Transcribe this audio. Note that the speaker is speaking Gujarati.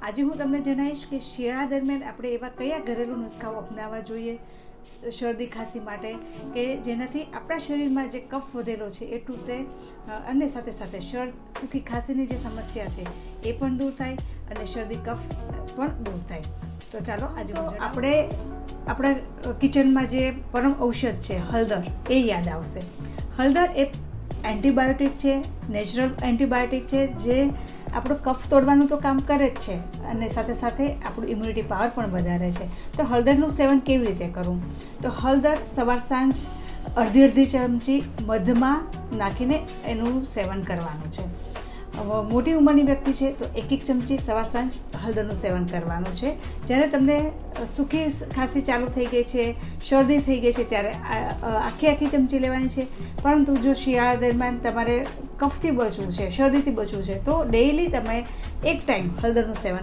આજે હું તમને જણાવીશ કે શિયાળા દરમિયાન આપણે એવા કયા ઘરેલું નુસ્ખાઓ અપનાવવા જોઈએ શરદી ખાંસી માટે કે જેનાથી આપણા શરીરમાં જે કફ વધેલો છે એ તૂટે અને સાથે સાથે સૂકી ખાંસીની જે સમસ્યા છે એ પણ દૂર થાય અને શરદી કફ પણ દૂર થાય. તો ચાલો આજે આપણે આપણા કિચનમાં જે પરમ ઔષધ છે હળદર એ યાદ આવશે. હળદર એ એન્ટીબાયોટિક છે, નેચરલ એન્ટીબાયોટિક છે જે આપણો કફ તોડવાનું તો કામ કરે જ છે અને સાથે સાથે આપણું ઇમ્યુનિટી પાવર પણ વધારે છે. તો હળદરનું સેવન કેવી રીતે કરવું? તો હળદર સવાર સાંજ અડધી ચમચી મધમાં નાખીને એનું સેવન કરવાનું છે. મોટી ઉંમરની વ્યક્તિ છે તો 1 ચમચી સવાર સાંજ હળદરનું સેવન કરવાનું છે. જ્યારે તમને સૂકી ખાંસી ચાલુ થઈ ગઈ છે, શરદી થઈ ગઈ છે ત્યારે આખી ચમચી લેવાની છે. પરંતુ જો શિયાળા દરમિયાન તમારે કફથી બચવું છે, શરદીથી બચવું છે તો ડેઈલી તમે 1 ટાઈમ હળદરનું સેવન